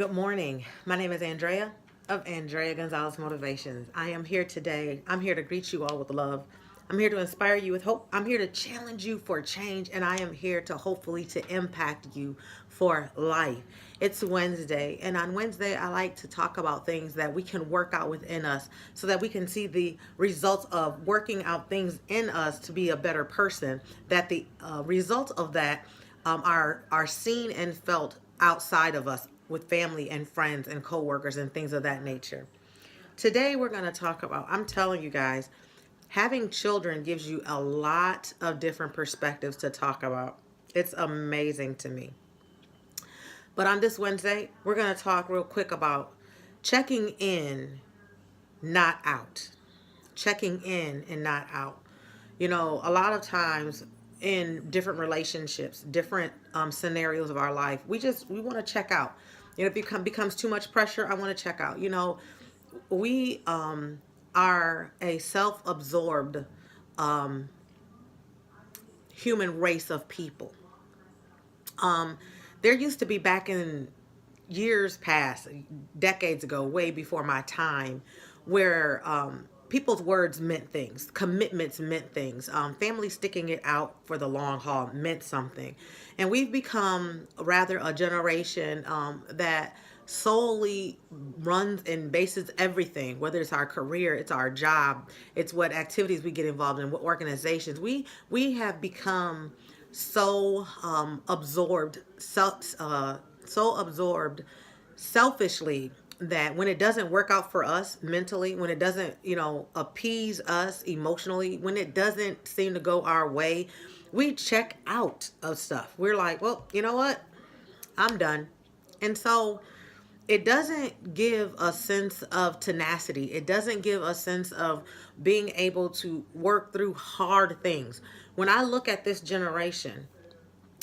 Good morning. My name is Andrea of Andrea Gonzalez Motivations. I am here today. I'm here to greet you all with love. I'm here to inspire you with hope. I'm here to challenge you for change, and I am here to hopefully to impact you for life. It's Wednesday, and on Wednesday I like to talk about things that we can work out within us so that we can see the results of working out things in us to be a better person, that the results of that are seen and felt outside of us with family and friends and coworkers and things of that nature. Today we're going to talk about, I'm telling you guys, having children gives you a lot of different perspectives to talk about. It's amazing to me. But on this Wednesday, we're going to talk real quick about checking in, not out. Checking in and not out. You know, a lot of times in different relationships, different scenarios of our life, we want to check out. You know, if it becomes too much pressure, I want to check out. You know, we are a self-absorbed human race of people. Um, there used to be back in years past, decades ago, way before my time, where people's words meant things, commitments meant things, family sticking it out for the long haul meant something. And we've become rather a generation that solely runs and bases everything, whether it's our career, it's our job, it's what activities we get involved in, what organizations. We have become so absorbed, so absorbed selfishly, that when it doesn't work out for us mentally, when it doesn't, appease us emotionally, when it doesn't seem to go our way, we check out of stuff. We're like, well, you know what? I'm done. And so it doesn't give a sense of tenacity. It doesn't give a sense of being able to work through hard things. When I look at this generation,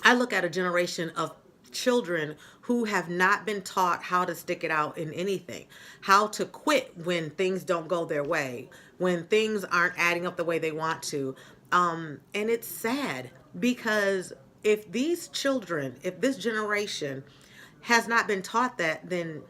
I look at a generation of children who have not been taught how to stick it out in anything, how to quit when things don't go their way, when things aren't adding up the way they want to. And it's sad because if these children, if this generation has not been taught that, then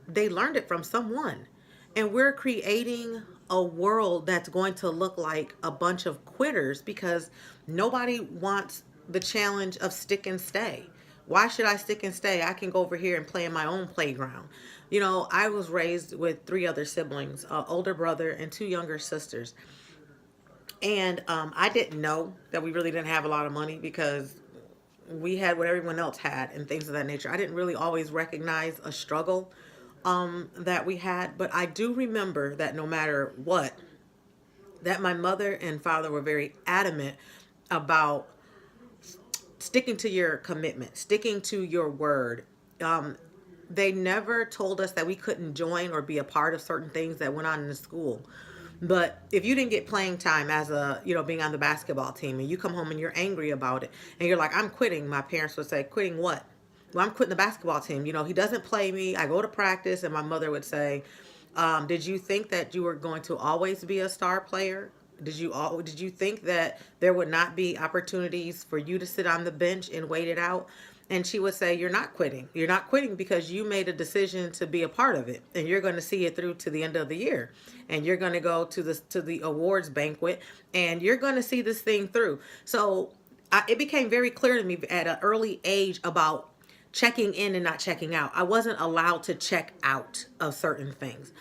they learned it from someone. And we're creating a world that's going to look like a bunch of quitters because nobody wants the challenge of stick and stay. Why should I stick and stay? I can go over here and play in my own playground. You know, I was raised with three other siblings, an older brother and two younger sisters. And I didn't know that we really didn't have a lot of money because we had what everyone else had and things of that nature. I didn't really always recognize a struggle that we had, but I do remember that no matter what, that my mother and father were very adamant about sticking to your commitment, sticking to your word. Um, they never told us that we couldn't join or be a part of certain things that went on in the school. But if you didn't get playing time as being on the basketball team and you come home and you're angry about it and you're like, I'm quitting, my parents would say, quitting what? Well, I'm quitting the basketball team. You know, he doesn't play me. I go to practice, and my mother would say, did you think that you were going to always be a star player? Did you think that there would not be opportunities for you to sit on the bench and wait it out? And she would say, you're not quitting. You're not quitting because you made a decision to be a part of it, and you're going to see it through to the end of the year. And you're going to go to the awards banquet, and you're going to see this thing through. So it became very clear to me at an early age about checking in and not checking out. I wasn't allowed to check out of certain things,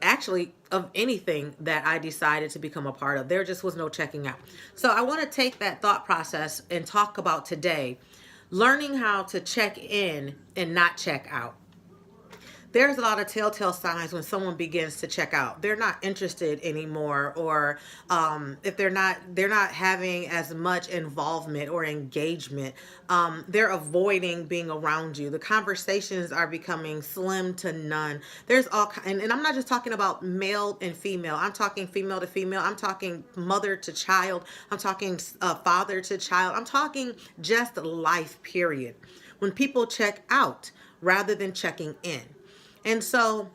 actually, of anything that I decided to become a part of. There just was no checking out. So I want to take that thought process and talk about today learning how to check in and not check out. There's a lot of telltale signs when someone begins to check out. They're not interested anymore, or if they're not having as much involvement or engagement. They're avoiding being around you. The conversations are becoming slim to none. There's and I'm not just talking about male and female. I'm talking female to female. I'm talking mother to child. I'm talking father to child. I'm talking just life. Period. When people check out rather than checking in. And so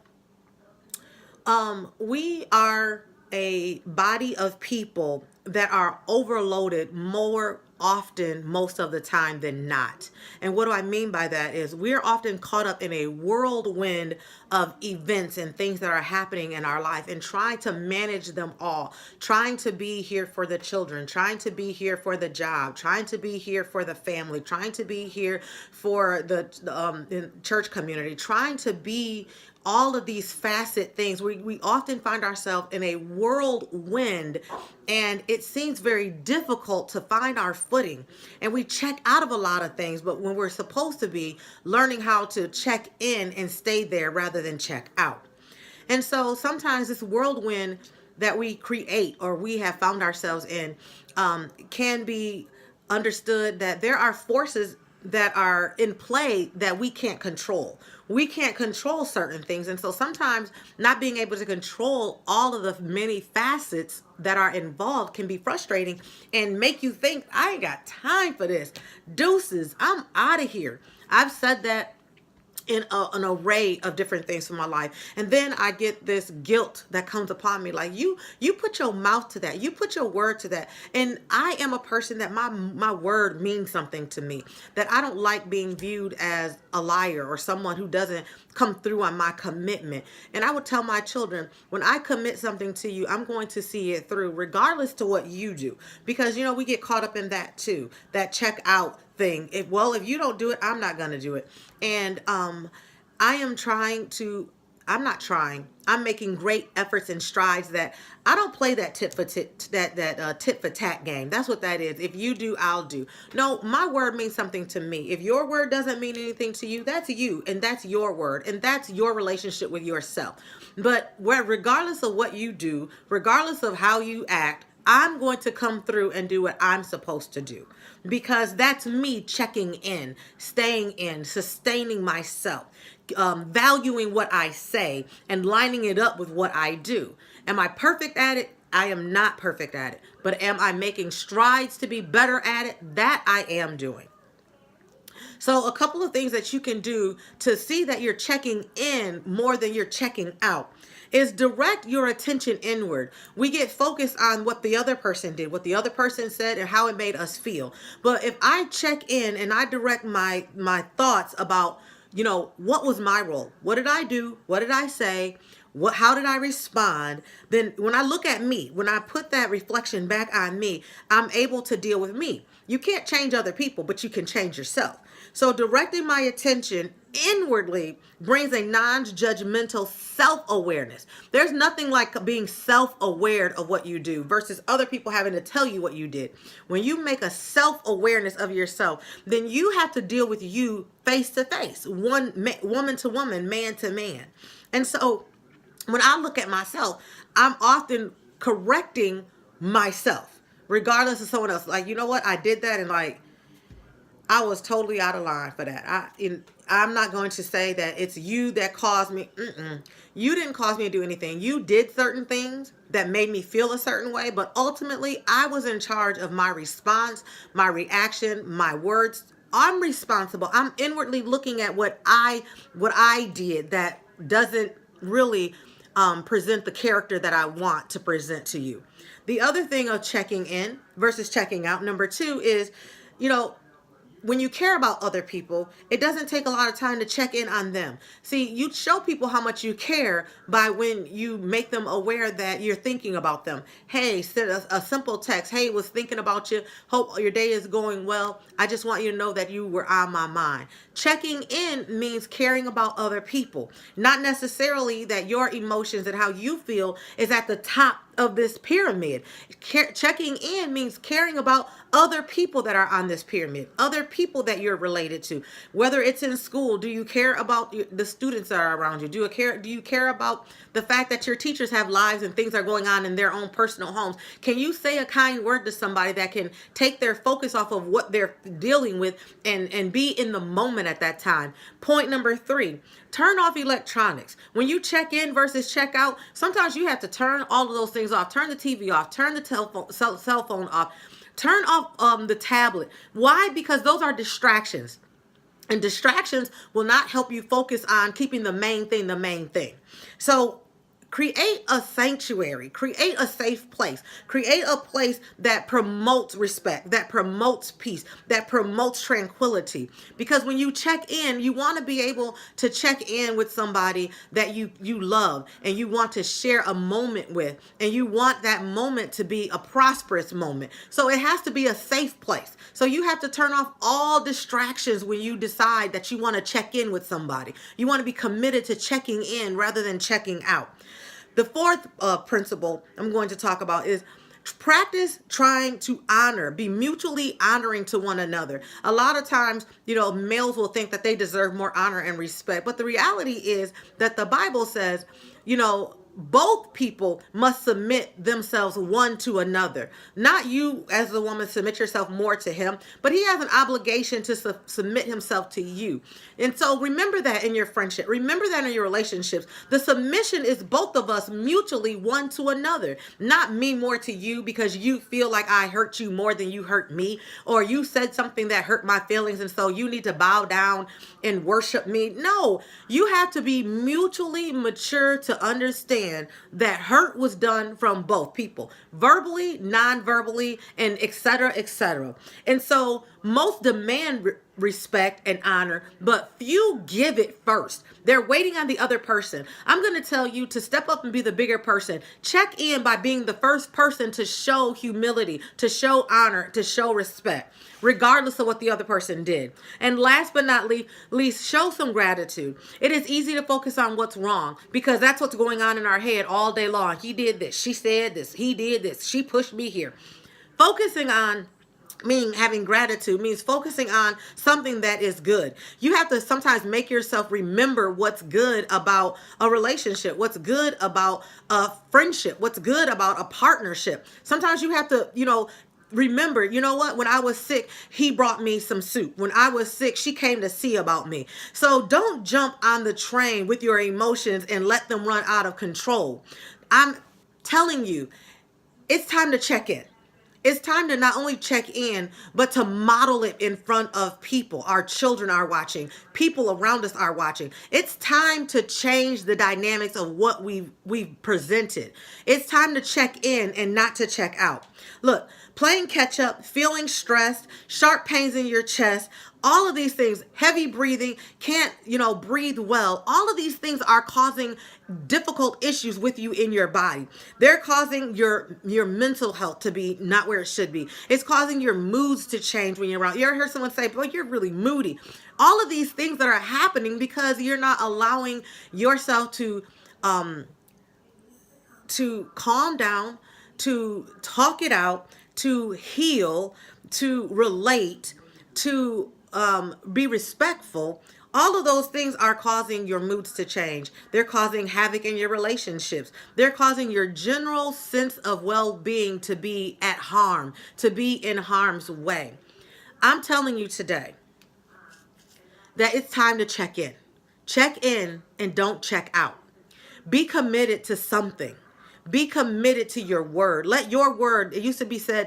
we are a body of people that are overloaded more often most of the time than not. And what do I mean by that is we're often caught up in a whirlwind of events and things that are happening in our life and trying to manage them all, trying to be here for the children, trying to be here for the job, trying to be here for the family, trying to be here for the church community, trying to be all of these facet things. We often find ourselves in a whirlwind, and it seems very difficult to find our footing. And we check out of a lot of things, but when we're supposed to be learning how to check in and stay there rather than check out. And so sometimes this whirlwind that we create or we have found ourselves in can be understood that there are forces that are in play that we can't control. We can't control certain things. And so sometimes not being able to control all of the many facets that are involved can be frustrating and make you think, I ain't got time for this. Deuces, I'm out of here. I've said that in an array of different things in my life, and then I get this guilt that comes upon me, like you put your mouth to that, you put your word to that. And I am a person that my word means something to me, that I don't like being viewed as a liar or someone who doesn't come through on my commitment. And I would tell my children, when I commit something to you, I'm going to see it through regardless to what you do, because we get caught up in that too, that check out thing. If you don't do it, I'm not going to do it. And I'm making great efforts and strides that I don't play that tit for tat game. That's what that is. If you do, I'll do. No, my word means something to me. If your word doesn't mean anything to you, that's you, and that's your word, and that's your relationship with yourself. But regardless of what you do, regardless of how you act, I'm going to come through and do what I'm supposed to do, because that's me checking in, staying in, sustaining myself, valuing what I say and lining it up with what I do. Am I perfect at it? I am not perfect at it. But am I making strides to be better at it? That I am doing. So a couple of things that you can do to see that you're checking in more than you're checking out is direct your attention inward. We get focused on what the other person did, what the other person said, and how it made us feel. But if I check in and I direct my thoughts about, what was my role? What did I do? What did I say? How did I respond? Then when I look at me, when I put that reflection back on me, I'm able to deal with me. You can't change other people, but you can change yourself. So directing my attention inwardly brings a non-judgmental self-awareness. There's nothing like being self-aware of what you do versus other people having to tell you what you did. When you make a self-awareness of yourself, then you have to deal with you face to face, woman to woman, man to man. And so when I look at myself, I'm often correcting myself, regardless of someone else. Like, you know what? I did that, and I was totally out of line for that. I'm not going to say that it's you that caused me. You didn't cause me to do anything. You did certain things that made me feel a certain way, but ultimately I was in charge of my response, my reaction, my words. I'm responsible. I'm inwardly looking at what I did that doesn't really present the character that I want to present to you. The other thing of checking in versus checking out, number 2, is, when you care about other people, it doesn't take a lot of time to check in on them. See, you show people how much you care by when you make them aware that you're thinking about them. Hey, send a simple text. Hey, was thinking about you. Hope your day is going well. I just want you to know that you were on my mind. Checking in means caring about other people. Not necessarily that your emotions and how you feel is at the top of this pyramid. Checking in means caring about other people that are on this pyramid, other people that you're related to. Whether it's in school, do you care about the students that are around you? Do you care about the fact that your teachers have lives and things are going on in their own personal homes? Can you say a kind word to somebody that can take their focus off of what they're dealing with and be in the moment at that time? Point number 3, turn off electronics. When you check in versus check out, sometimes you have to turn all of those things off. Turn the TV off, turn the cell phone off, turn off the tablet. Why? Because those are distractions. And distractions will not help you focus on keeping the main thing the main thing. So Create a sanctuary, create a safe place, create a place that promotes respect, that promotes peace, that promotes tranquility. Because when you check in, you want to be able to check in with somebody that you love and you want to share a moment with, and you want that moment to be a prosperous moment. So it has to be a safe place. So you have to turn off all distractions when you decide that you want to check in with somebody. You want to be committed to checking in rather than checking out. The fourth principle I'm going to talk about is practice trying to honor, be mutually honoring to one another. A lot of times, males will think that they deserve more honor and respect, but the reality is that the Bible says, both people must submit themselves one to another. Not you as a woman submit yourself more to him, but he has an obligation to submit himself to you. And so remember that in your friendship. Remember that in your relationships. The submission is both of us mutually one to another. Not me more to you because you feel like I hurt you more than you hurt me, or you said something that hurt my feelings and so you need to bow down and worship me. No, you have to be mutually mature to understand that hurt was done from both people, verbally, non-verbally, and etc., etc. And so most demand respect and honor, but few give it first. They're waiting on the other person. I'm going to tell you to step up and be the bigger person. Check in by being the first person to show humility, to show honor, to show respect, regardless of what the other person did. And last but not least, show some gratitude. It is easy to focus on what's wrong because that's what's going on in our head all day long. He did this, she said this, he did this, she pushed me here. Focusing on having gratitude means focusing on something that is good. You have to sometimes make yourself remember what's good about a relationship, what's good about a friendship, what's good about a partnership. Sometimes you have to, remember, what? When I was sick, he brought me some soup. When I was sick, she came to see about me. So don't jump on the train with your emotions and let them run out of control. I'm telling you, it's time to check in. It's time to not only check in, but to model it in front of people. Our children are watching. People around us are watching. It's time to change the dynamics of what we've presented. It's time to check in and not to check out. Look, playing catch up, feeling stressed, sharp pains in your chest, all of these things, heavy breathing, can't, breathe well. All of these things are causing difficult issues with you in your body. They're causing your mental health to be not where it should be. It's causing your moods to change when you're around. You ever heard someone say, boy, you're really moody. All of these things that are happening because you're not allowing yourself to calm down, to talk it out, to heal, to relate, to be respectful. All of those things are causing your moods to change. They're causing havoc in your relationships. They're causing your general sense of well-being to be at harm, to be in harm's way. I'm telling you today that it's time to check in. Check in and don't check out. Be committed to something. Be committed to your word. Let your word, it used to be said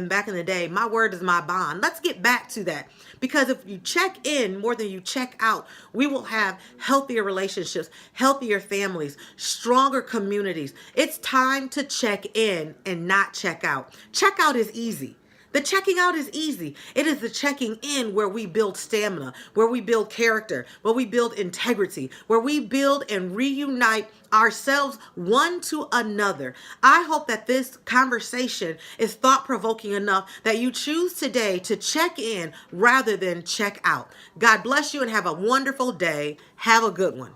back in the day, my word is my bond. Let's get back to that. Because if you check in more than you check out, we will have healthier relationships, healthier families, stronger communities. It's time to check in and not check out. Check out is easy. The checking out is easy. It is the checking in where we build stamina, where we build character, where we build integrity, where we build and reunite ourselves one to another. I hope that this conversation is thought-provoking enough that you choose today to check in rather than check out. God bless you and have a wonderful day. Have a good one.